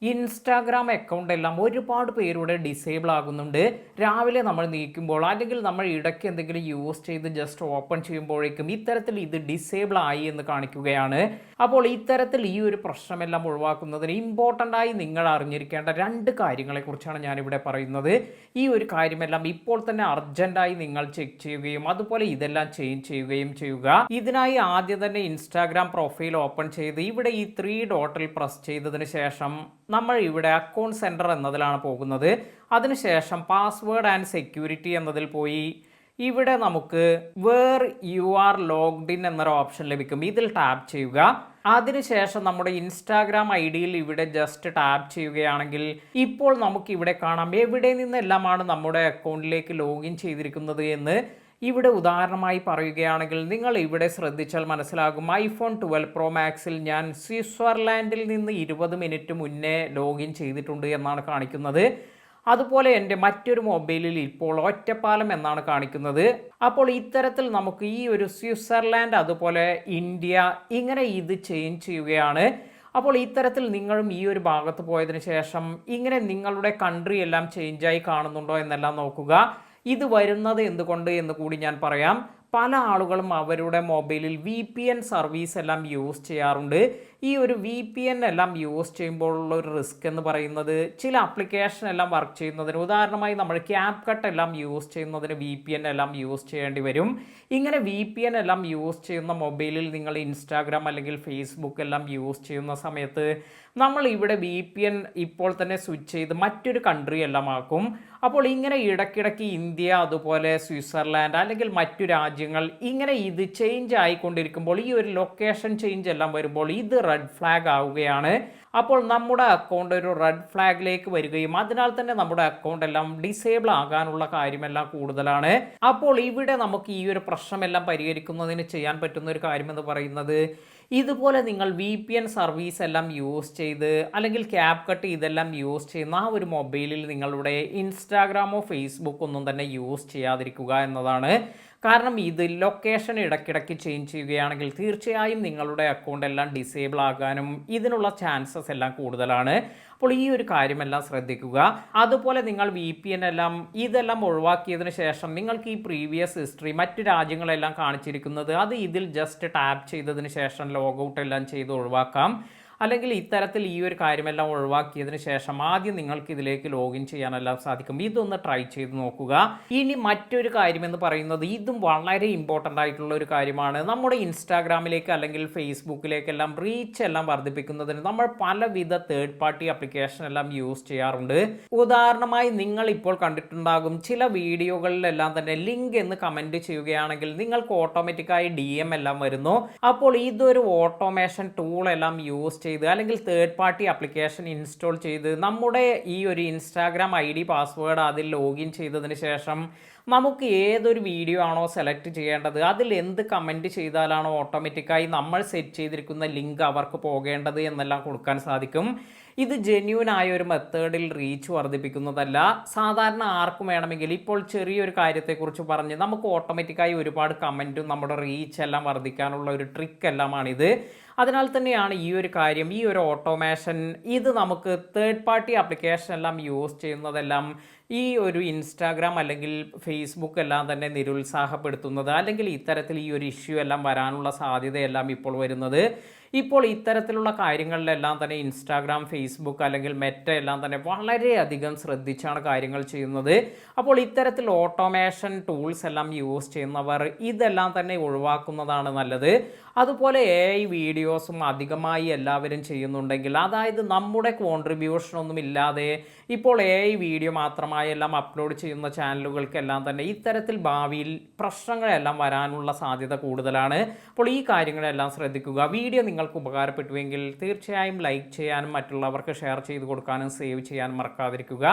Instagram account എല്ലാം ഒരുപാട് പേരുടെ ഡിസേബിൾ ആകുന്നുണ്ട്. രാവിലെ നമ്മൾ നീക്കുമ്പോൾ അല്ലെങ്കിൽ നമ്മൾ ഇടയ്ക്ക് എന്തെങ്കിലും യൂസ് ചെയ്ത് ജസ്റ്റ് ഓപ്പൺ ചെയ്യുമ്പോഴേക്കും ഇത്തരത്തിൽ ഇത് ഡിസേബിൾ ആയി എന്ന് കാണിക്കുകയാണ്. അപ്പോൾ ഇത്തരത്തിൽ ഈ ഒരു പ്രശ്നമെല്ലാം ഒഴിവാക്കുന്നതിന് ഇമ്പോർട്ടൻ്റ് ആയി നിങ്ങൾ അറിഞ്ഞിരിക്കേണ്ട രണ്ട് കാര്യങ്ങളെക്കുറിച്ചാണ് ഞാനിവിടെ പറയുന്നത്. ഈ ഒരു കാര്യമെല്ലാം ഇപ്പോൾ തന്നെ അർജൻറ്റായി നിങ്ങൾ ചെക്ക് ചെയ്യുകയും അതുപോലെ ഇതെല്ലാം ചേഞ്ച് ചെയ്യുകയും ചെയ്യുക. ഇതിനായി ആദ്യം തന്നെ ഇൻസ്റ്റാഗ്രാം പ്രൊഫൈൽ ഓപ്പൺ ചെയ്ത് ഇവിടെ ഈ 3 ഡോട്ടിൽ പ്രസ് ചെയ്തതിന് ശേഷം നമ്മൾ ഇവിടെ അക്കൗണ്ട് സെൻറ്റർ എന്നതിലാണ് പോകുന്നത്. അതിനുശേഷം പാസ്വേഡ് ആൻഡ് സെക്യൂരിറ്റി എന്നതിൽ പോയി ഇവിടെ നമുക്ക് where you are logged in എന്നൊരു ഓപ്ഷൻ ലഭിക്കും. ഇതിൽ ടാപ്പ് ചെയ്യുക. അതിനുശേഷം നമ്മുടെ ഇൻസ്റ്റാഗ്രാം ഐ ഡിയിൽ ഇവിടെ ജസ്റ്റ് ടാപ്പ് ചെയ്യുകയാണെങ്കിൽ ഇപ്പോൾ നമുക്ക് ഇവിടെ കാണാം എവിടെ നിന്നെല്ലാമാണ് നമ്മുടെ അക്കൗണ്ടിലേക്ക് ലോഗിൻ ചെയ്തിരിക്കുന്നത് എന്ന്. ഇവിടെ ഉദാഹരണമായി പറയുകയാണെങ്കിൽ നിങ്ങൾ ഇവിടെ ശ്രദ്ധിച്ചാൽ മനസ്സിലാകും, ഐഫോൺ 12 പ്രോ മാക്സിൽ ഞാൻ സ്വിറ്റ്സർലാൻഡിൽ നിന്ന് 20 മിനിറ്റ് മുന്നേ ലോഗിൻ ചെയ്തിട്ടുണ്ട് എന്നാണ് കാണിക്കുന്നത്. അതുപോലെ എൻ്റെ മറ്റൊരു മൊബൈലിൽ ഇപ്പോൾ ഒറ്റപ്പാലം എന്നാണ് കാണിക്കുന്നത്. അപ്പോൾ ഇത്തരത്തിൽ നമുക്ക് ഈ ഒരു സ്വിറ്റ്സർലാൻഡ് അതുപോലെ ഇന്ത്യ ഇങ്ങനെ ഇത് ചേഞ്ച് ചെയ്യുകയാണ്. അപ്പോൾ ഇത്തരത്തിൽ നിങ്ങളും ഈ ഒരു ഭാഗത്ത് പോയതിനു ശേഷം ഇങ്ങനെ നിങ്ങളുടെ കൺട്രി എല്ലാം ചേഞ്ചായി കാണുന്നുണ്ടോ എന്നെല്ലാം നോക്കുക. ഇത് വരുന്നത് എന്തുകൊണ്ട് എന്ന് കൂടി ഞാൻ പറയാം. പല ആളുകളും അവരുടെ മൊബൈലിൽ VPN സർവീസ് എല്ലാം യൂസ് ചെയ്യാറുണ്ട്. ഈ ഒരു VPN എല്ലാം യൂസ് ചെയ്യുമ്പോഴുള്ള ഒരു റിസ്ക് എന്ന് പറയുന്നത് ചില ആപ്ലിക്കേഷൻ എല്ലാം വർക്ക് ചെയ്യുന്നതിന്, ഉദാഹരണമായി നമ്മൾ CapCut എല്ലാം യൂസ് ചെയ്യുന്നതിന് VPN എല്ലാം യൂസ് ചെയ്യേണ്ടി വരും. ഇങ്ങനെ VPN എല്ലാം യൂസ് ചെയ്യുന്ന മൊബൈലിൽ നിങ്ങൾ ഇൻസ്റ്റാഗ്രാം അല്ലെങ്കിൽ ഫേസ്ബുക്ക് എല്ലാം യൂസ് ചെയ്യുന്ന സമയത്ത് നമ്മൾ ഇവിടെ VPN ഇപ്പോൾ തന്നെ സ്വിച്ച് ചെയ്ത് മറ്റൊരു കൺട്രി എല്ലാം ആക്കും. അപ്പോൾ ഇങ്ങനെ ഇടയ്ക്കിടയ്ക്ക് ഇന്ത്യ അതുപോലെ സ്വിറ്റ്സർലാൻഡ് അല്ലെങ്കിൽ മറ്റു രാജ്യങ്ങൾ ഇങ്ങനെ ഇത് ചേഞ്ച് ആയിക്കൊണ്ടിരിക്കുമ്പോൾ ഈ ഒരു ലൊക്കേഷൻ ചേഞ്ച് എല്ലാം വരുമ്പോൾ ഇത് റെഡ് ഫ്ലാഗ് ആവുകയാണ്. അപ്പോൾ നമ്മുടെ അക്കൗണ്ട് ഒരു റെഡ് ഫ്ലാഗിലേക്ക് വരികയും അതിനാൽ തന്നെ നമ്മുടെ അക്കൗണ്ട് എല്ലാം ഡിസേബിൾ ആകാനുള്ള കാര്യമെല്ലാം കൂടുതലാണ്. അപ്പോൾ ഇവിടെ നമുക്ക് ഈ ഒരു പ്രശ്നമെല്ലാം പരിഹരിക്കുന്നതിന് ചെയ്യാൻ പറ്റുന്ന ഒരു കാര്യമെന്ന് പറയുന്നത്, ഇതുപോലെ നിങ്ങൾ VPN സർവീസ് എല്ലാം യൂസ് ചെയ്ത് അല്ലെങ്കിൽ CapCut ഇതെല്ലാം യൂസ് ചെയ്യുന്ന ആ ഒരു മൊബൈലിൽ നിങ്ങളുടെ ഇൻസ്റ്റാഗ്രാമോ ഫേസ്ബുക്ക് ഒന്നും തന്നെ യൂസ് ചെയ്യാതിരിക്കുക എന്നതാണ്. കാരണം ഇത് ലൊക്കേഷൻ ഇടയ്ക്കിടയ്ക്ക് ചേഞ്ച് ചെയ്യുകയാണെങ്കിൽ തീർച്ചയായും നിങ്ങളുടെ അക്കൗണ്ട് എല്ലാം ഡിസേബിൾ ആകാനും ഇതിനുള്ള ചാൻസസ് എല്ലാം കൂടുതലാണ്. അപ്പോൾ ഈ ഒരു കാര്യമെല്ലാം ശ്രദ്ധിക്കുക. അതുപോലെ നിങ്ങൾ VPN എല്ലാം ഇതെല്ലാം ഒഴിവാക്കിയതിന് ശേഷം നിങ്ങൾക്ക് ഈ പ്രീവിയസ് ഹിസ്റ്ററി മറ്റു രാജ്യങ്ങളെല്ലാം കാണിച്ചിരിക്കുന്നത് അത് ഇതിൽ ജസ്റ്റ് ടാപ്പ് ചെയ്തതിന് ശേഷം ലോഗൗട്ട് എല്ലാം ചെയ്ത് ഒഴിവാക്കാം. അല്ലെങ്കിൽ ഇത്തരത്തിൽ ഈ ഒരു കാര്യമെല്ലാം ഒഴിവാക്കിയതിന് ശേഷം ആദ്യം നിങ്ങൾക്ക് ഇതിലേക്ക് ലോഗിൻ ചെയ്യാനെല്ലാം സാധിക്കും. ഇതൊന്ന് ട്രൈ ചെയ്ത് നോക്കുക. ഇനി മറ്റൊരു കാര്യമെന്ന് പറയുന്നത് ഇതും വളരെ ഇമ്പോർട്ടൻ്റ് ആയിട്ടുള്ള ഒരു കാര്യമാണ്. നമ്മുടെ ഇൻസ്റ്റാഗ്രാമിലേക്ക് അല്ലെങ്കിൽ ഫേസ്ബുക്കിലേക്കെല്ലാം റീച്ച് എല്ലാം വർദ്ധിപ്പിക്കുന്നതിന് നമ്മൾ പലവിധ തേർഡ് പാർട്ടി ആപ്ലിക്കേഷൻ എല്ലാം യൂസ് ചെയ്യാറുണ്ട്. ഉദാഹരണമായി നിങ്ങൾ ഇപ്പോൾ കണ്ടിട്ടുണ്ടാകും ചില വീഡിയോകളിലെല്ലാം തന്നെ ലിങ്ക് എന്ന് കമൻറ്റ് ചെയ്യുകയാണെങ്കിൽ നിങ്ങൾക്ക് ഓട്ടോമാറ്റിക്കായി DM എല്ലാം വരുന്നു. അപ്പോൾ ഇതൊരു ഓട്ടോമേഷൻ ടൂൾ എല്ലാം യൂസ് ചെയ്ത് അല്ലെങ്കിൽ തേർഡ് പാർട്ടി ആപ്ലിക്കേഷൻ ഇൻസ്റ്റാൾ ചെയ്ത് നമ്മുടെ ഈ ഒരു ഇൻസ്റ്റാഗ്രാം ID പാസ്വേഡ് അതിൽ ലോഗിൻ ചെയ്തതിന് ശേഷം നമുക്ക് ഏതൊരു വീഡിയോ ആണോ സെലക്ട് ചെയ്യേണ്ടത് അതിൽ എന്ത് കമൻറ്റ് ചെയ്താലാണോ ഓട്ടോമാറ്റിക്കായി നമ്മൾ സെറ്റ് ചെയ്തിരിക്കുന്ന ലിങ്ക് അവർക്ക് പോകേണ്ടത് എന്നെല്ലാം കൊടുക്കാൻ സാധിക്കും. ഇത് ജെന്യൂൻ ആയ ഒരു മെത്തേഡിൽ റീച്ച് വർദ്ധിപ്പിക്കുന്നതല്ല. സാധാരണ ആർക്കും വേണമെങ്കിൽ ഇപ്പോൾ ചെറിയൊരു കാര്യത്തെക്കുറിച്ച് പറഞ്ഞ് നമുക്ക് ഓട്ടോമാറ്റിക്കായി ഒരുപാട് കമൻറ്റും നമ്മുടെ റീച്ച് എല്ലാം വർദ്ധിക്കാനുള്ള ഒരു ട്രിക്ക് എല്ലാമാണിത്. അതിനാൽ തന്നെയാണ് ഈ ഒരു കാര്യം, ഈ ഒരു ഓട്ടോമേഷൻ ഇത് നമുക്ക് തേർഡ് പാർട്ടി ആപ്ലിക്കേഷൻ എല്ലാം യൂസ് ചെയ്യുന്നതെല്ലാം ഈ ഒരു ഇൻസ്റ്റാഗ്രാം അല്ലെങ്കിൽ ഫേസ്ബുക്ക് എല്ലാം തന്നെ നിരുത്സാഹപ്പെടുത്തുന്നത്, അല്ലെങ്കിൽ ഇത്തരത്തിൽ ഈ ഒരു ഇഷ്യൂ എല്ലാം വരാനുള്ള സാധ്യതയെല്ലാം ഇപ്പോൾ വരുന്നത്. ഇപ്പോൾ ഇത്തരത്തിലുള്ള കാര്യങ്ങളിലെല്ലാം തന്നെ ഇൻസ്റ്റാഗ്രാം ഫേസ്ബുക്ക് അല്ലെങ്കിൽ മെറ്റ എല്ലാം തന്നെ വളരെയധികം ശ്രദ്ധിച്ചാണ് കാര്യങ്ങൾ ചെയ്യുന്നത്. അപ്പോൾ ഇത്തരത്തിൽ ഓട്ടോമേഷൻ ടൂൾസ് എല്ലാം യൂസ് ചെയ്യുന്നവർ ഇതെല്ലാം തന്നെ ഒഴിവാക്കുന്നതാണ് നല്ലത്. അതുപോലെ AI വീഡിയോസും അധികമായി എല്ലാവരും ചെയ്യുന്നുണ്ടെങ്കിൽ, അതായത് നമ്മുടെ കോൺട്രിബ്യൂഷൻ ഒന്നും ഇല്ലാതെ ഇപ്പോൾ AI വീഡിയോ മാത്രമായി എല്ലാം അപ്ലോഡ് ചെയ്യുന്ന ചാനലുകൾക്കെല്ലാം തന്നെ ഇത്തരത്തിൽ ഭാവിയിൽ പ്രശ്നങ്ങളെല്ലാം വരാനുള്ള സാധ്യത കൂടുതലാണ്. അപ്പോൾ ഈ കാര്യങ്ങളെല്ലാം ശ്രദ്ധിക്കുക. വീഡിയോ നിങ്ങൾക്ക് ഉപകാരപ്പെട്ടുവെങ്കിൽ തീർച്ചയായും ലൈക്ക് ചെയ്യാനും മറ്റുള്ളവർക്ക് ഷെയർ ചെയ്ത് കൊടുക്കാനും സേവ് ചെയ്യാനും മറക്കാതിരിക്കുക.